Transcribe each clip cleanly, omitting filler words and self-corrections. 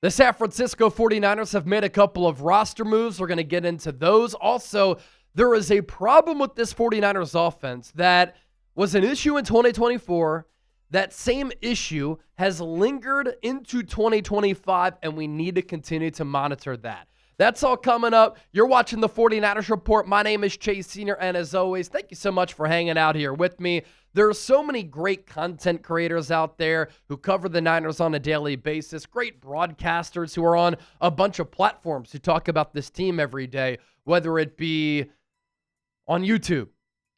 The San Francisco 49ers have made a couple of roster moves. We're going to get into those. Also, there is a problem with this 49ers offense that was an issue in 2024. That same issue has lingered into 2025, and we need to continue to monitor that. That's all coming up. You're watching the 49ers Report. My name is Chase Sr., and as always, thank you so much for hanging out here with me. There are so many great content creators out there who cover the Niners on a daily basis, great broadcasters who are on a bunch of platforms who talk about this team every day, whether it be on YouTube,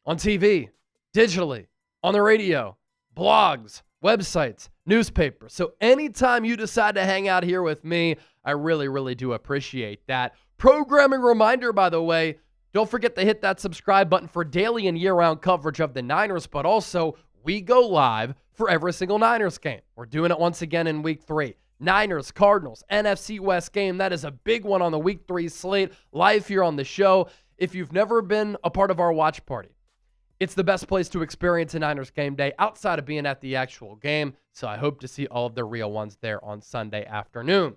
on TV, digitally, on the radio, blogs, websites, newspapers. So anytime you decide to hang out here with me, I really, really do appreciate that. Programming reminder, by the way, don't forget to hit that subscribe button for daily and year-round coverage of the Niners, but also we go live for every single Niners game. We're doing it once again in Week 3. Niners, Cardinals, NFC West game. That is a big one on the Week 3 slate, live here on the show. If you've never been a part of our watch party, it's the best place to experience a Niners game day outside of being at the actual game, so I hope to see all of the real ones there on Sunday afternoon.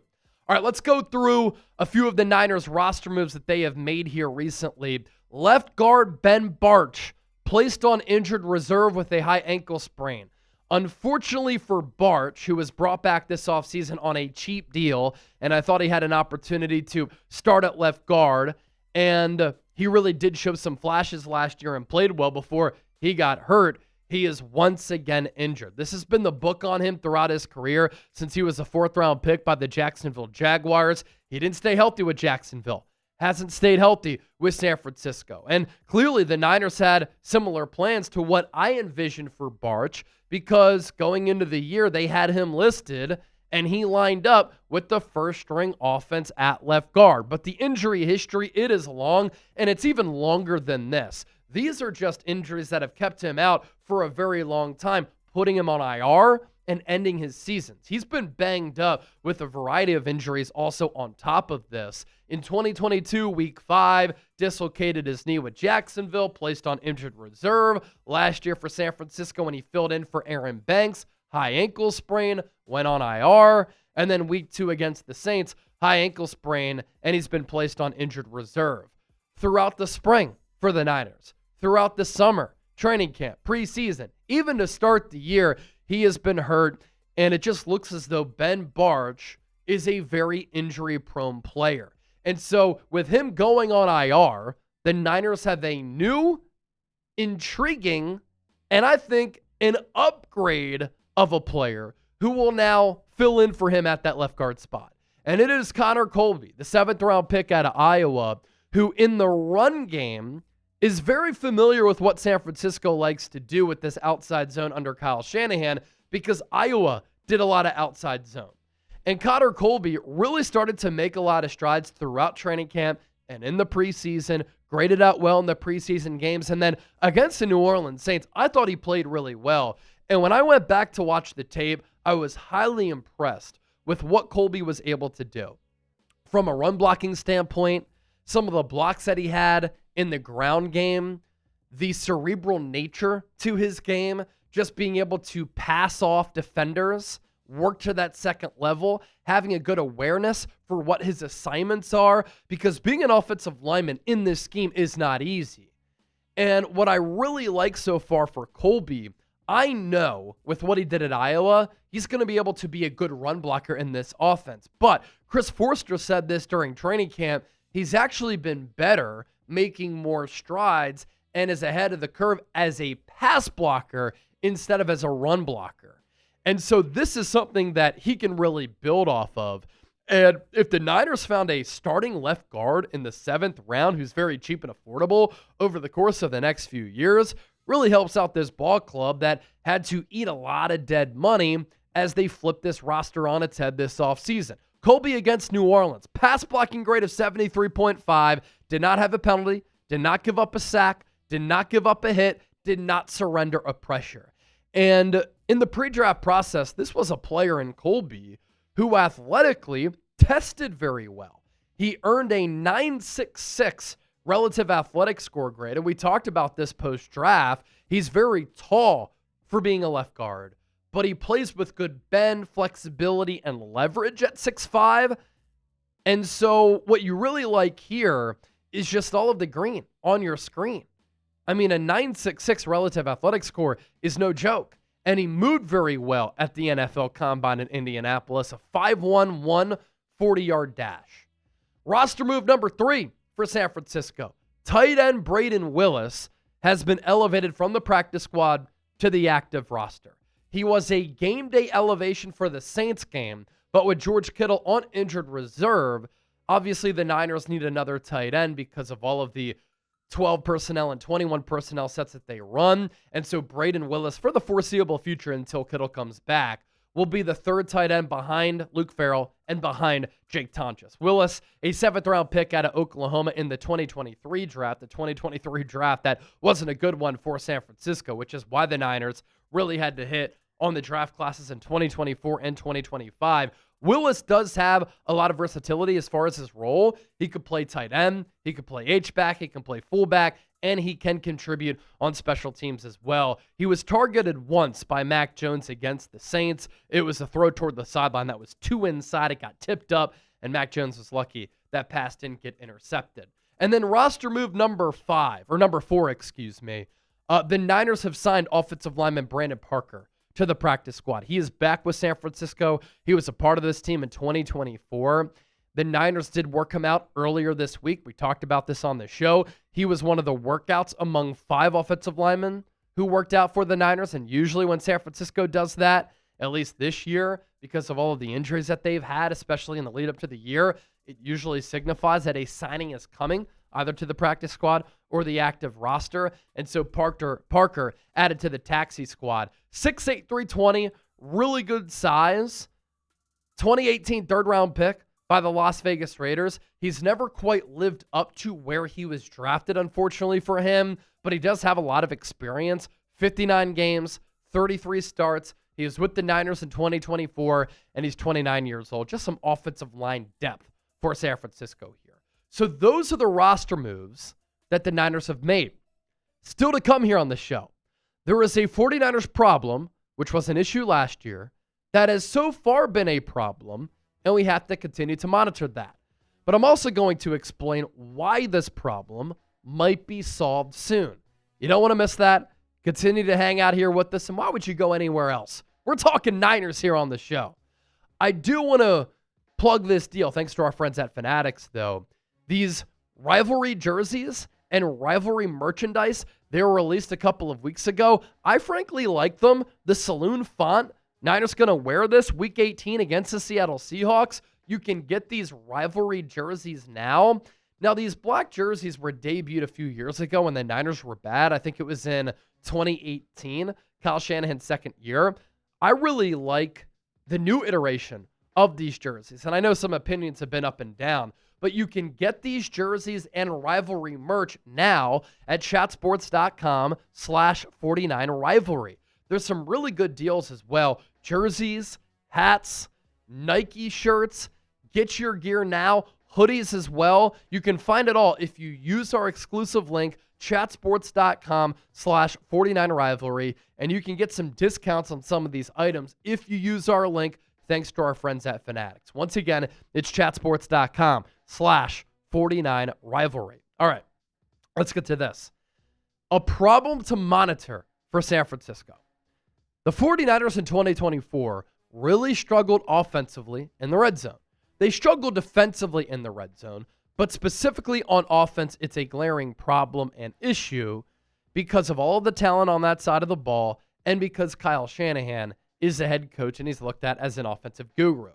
All right, let's go through a few of the Niners roster moves that they have made here recently. Left guard Ben Bartch placed on injured reserve with a high ankle sprain. Unfortunately for Bartch, who was brought back this offseason on a cheap deal, and I thought he had an opportunity to start at left guard, and he really did show some flashes last year and played well before he got hurt. He is once again injured. This has been the book on him throughout his career since he was a fourth-round pick by the Jacksonville Jaguars. He didn't stay healthy with Jacksonville. Hasn't stayed healthy with San Francisco. And clearly the Niners had similar plans to what I envisioned for Bartch, because going into the year they had him listed and he lined up with the first-string offense at left guard. But the injury history, it is long, and it's even longer than this. These are just injuries that have kept him out for a very long time, putting him on IR and ending his seasons. He's been banged up with a variety of injuries also on top of this. In 2022, Week 5, dislocated his knee with Jacksonville, placed on injured reserve. Last year for San Francisco when he filled in for Aaron Banks, high ankle sprain, went on IR. And then Week 2 against the Saints, high ankle sprain, and he's been placed on injured reserve. Throughout the spring for the Niners, throughout the summer, training camp, preseason, even to start the year, he has been hurt, and it just looks as though Ben Bartch is a very injury-prone player. And so with him going on IR, the Niners have a new, intriguing, and I think an upgrade of a player who will now fill in for him at that left guard spot. And it is Colby, the 7th-round pick out of Iowa, who in the run game is very familiar with what San Francisco likes to do with this outside zone under Kyle Shanahan, because Iowa did a lot of outside zone. And Colby really started to make a lot of strides throughout training camp and in the preseason, graded out well in the preseason games. And then against the New Orleans Saints, I thought he played really well. And when I went back to watch the tape, I was highly impressed with what Colby was able to do. From a run blocking standpoint, some of the blocks that he had in the ground game, the cerebral nature to his game, just being able to pass off defenders, work to that second level, having a good awareness for what his assignments are, because being an offensive lineman in this scheme is not easy. And what I really like so far for Colby, I know with what he did at Iowa, he's going to be able to be a good run blocker in this offense. But Chris Forster said this during training camp, he's actually been better, making more strides, and is ahead of the curve as a pass blocker instead of as a run blocker. And so this is something that he can really build off of. And if the Niners found a starting left guard in the 7th round who's very cheap and affordable over the course of the next few years, really helps out this ball club that had to eat a lot of dead money as they flip this roster on its head this offseason. Colby against New Orleans, pass blocking grade of 73.5, did not have a penalty, did not give up a sack, did not give up a hit, did not surrender a pressure. And in the pre-draft process, this was a player in Colby who athletically tested very well. He earned a 9.66 relative athletic score grade, and we talked about this post-draft. He's very tall for being a left guard, but he plays with good bend, flexibility, and leverage at 6'5". And so what you really like here is just all of the green on your screen. I mean, a 9.66 relative athletic score is no joke. And he moved very well at the NFL Combine in Indianapolis, a 5'1", 140-yard dash. Roster move number 3 for San Francisco. Tight end Brayden Willis has been elevated from the practice squad to the active roster. He was a game day elevation for the Saints game, but with George Kittle on injured reserve, obviously the Niners need another tight end because of all of the 12 personnel and 21 personnel sets that they run. And so Brayden Willis, for the foreseeable future until Kittle comes back, will be the third tight end behind Luke Farrell and behind Jake Tonches. Willis, a 7th-round pick out of Oklahoma in the 2023 draft, the 2023 draft that wasn't a good one for San Francisco, which is why the Niners really had to hit on the draft classes in 2024 and 2025. Willis does have a lot of versatility as far as his role. He could play tight end, he could play H-back, he can play fullback, and he can contribute on special teams as well. He was targeted once by Mac Jones against the Saints. It was a throw toward the sideline that was too inside. It got tipped up, and Mac Jones was lucky that pass didn't get intercepted. And then roster move number 4, the Niners have signed offensive lineman Brandon Parker to the practice squad. He is back with San Francisco. He was a part of this team in 2024. The Niners did work him out earlier this week. We talked about this on the show. He was one of the workouts among 5 offensive linemen who worked out for the Niners. And usually when San Francisco does that, at least this year, because of all of the injuries that they've had, especially in the lead up to the year, it usually signifies that a signing is coming, either to the practice squad or the active roster. And so Parker added to the taxi squad. 6'8", 320, really good size. 2018 third-round pick by the Las Vegas Raiders. He's never quite lived up to where he was drafted, unfortunately for him, but he does have a lot of experience. 59 games, 33 starts. He was with the Niners in 2024, and he's 29 years old. Just some offensive line depth for San Francisco here. So those are the roster moves that the Niners have made. Still to come here on the show, there is a 49ers problem, which was an issue last year, that has so far been a problem, and we have to continue to monitor that. But I'm also going to explain why this problem might be solved soon. You don't want to miss that. Continue to hang out here with us, and why would you go anywhere else? We're talking Niners here on the show. I do want to plug this deal, thanks to our friends at Fanatics, though. These Rivalry jerseys and Rivalry merchandise, they were released a couple of weeks ago. I frankly like them. The saloon font, Niners going to wear this Week 18 against the Seattle Seahawks. You can get these Rivalry jerseys now. Now, these black jerseys were debuted a few years ago when the Niners were bad. I think it was in 2018, Kyle Shanahan's second year. I really like the new iteration of these jerseys, and I know some opinions have been up and down, but you can get these jerseys and Rivalry merch now at chatsports.com/49rivalry. There's some really good deals as well. Jerseys, hats, Nike shirts. Get your gear now. Hoodies as well. You can find it all if you use our exclusive link, chatsports.com/49rivalry, and you can get some discounts on some of these items if you use our link, thanks to our friends at Fanatics. Once again, it's chatsports.com/49rivalry. All right, let's get to this. A problem to monitor for San Francisco. The 49ers in 2024 really struggled offensively in the red zone. They struggled defensively in the red zone, but specifically on offense, it's a glaring problem and issue because of all of the talent on that side of the ball and because Kyle Shanahan is the head coach and he's looked at as an offensive guru.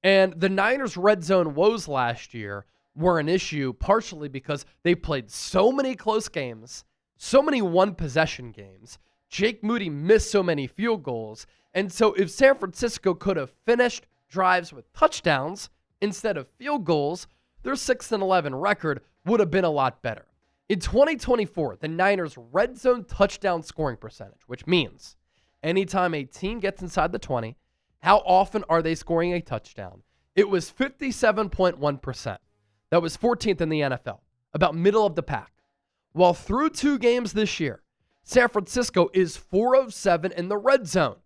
And the Niners' red zone woes last year were an issue partially because they played so many close games, so many one-possession games. Jake Moody missed so many field goals. And so if San Francisco could have finished drives with touchdowns instead of field goals, their 6-11 record would have been a lot better. In 2024, the Niners' red zone touchdown scoring percentage, which means anytime a team gets inside the 20, how often are they scoring a touchdown? It was 57.1%. That was 14th in the NFL, about middle of the pack. While through 2 games this year, San Francisco is 4 of 7 in the red zone,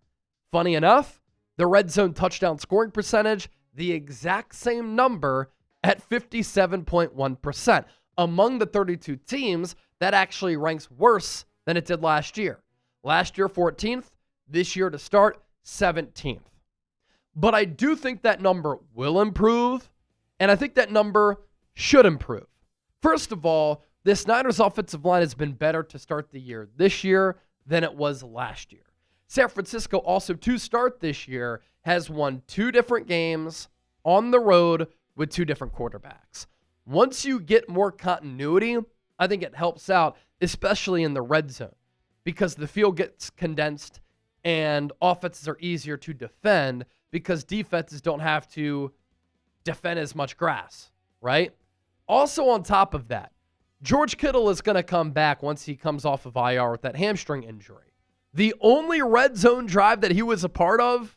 Funny enough, the red zone touchdown scoring percentage, the exact same number at 57.1%. Among the 32 teams, that actually ranks worse than it did last year. Last year, 14th. This year to start, 17th. But I do think that number will improve, and I think that number should improve. First of all, this Niners offensive line has been better to start the year this year than it was last year. San Francisco also to start this year has won 2 different games on the road with 2 different quarterbacks. Once you get more continuity, I think it helps out, especially in the red zone, because the field gets condensed and offenses are easier to defend because defenses don't have to defend as much grass, right? Also on top of that, George Kittle is going to come back once he comes off of IR with that hamstring injury. The only red zone drive that he was a part of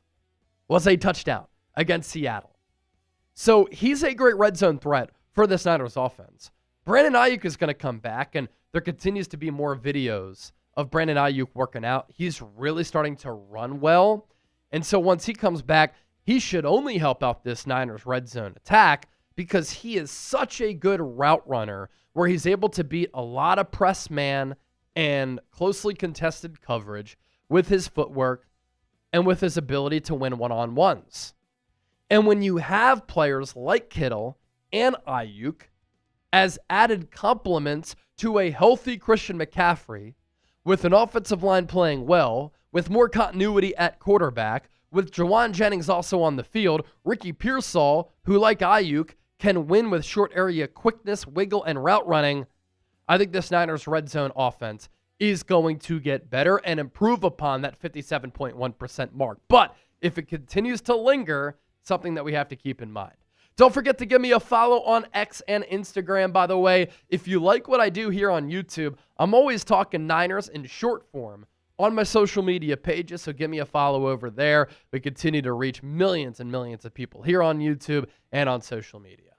was a touchdown against Seattle. So he's a great red zone threat for this Niners offense. Brandon Ayuk is going to come back, and there continues to be more videos of Brandon Ayuk working out. He's really starting to run well. And so once he comes back, he should only help out this Niners red zone attack because he is such a good route runner where he's able to beat a lot of press man and closely contested coverage with his footwork and with his ability to win one-on-ones. And when you have players like Kittle and Ayuk as added complements to a healthy Christian McCaffrey, with an offensive line playing well, with more continuity at quarterback, with Jawan Jennings also on the field, Ricky Pearsall, who like Ayuk, can win with short area quickness, wiggle, and route running, I think this Niners red zone offense is going to get better and improve upon that 57.1% mark. But if it continues to linger, something that we have to keep in mind. Don't forget to give me a follow on X and Instagram, by the way. If you like what I do here on YouTube, I'm always talking Niners in short form on my social media pages, so give me a follow over there. We continue to reach millions and millions of people here on YouTube and on social media.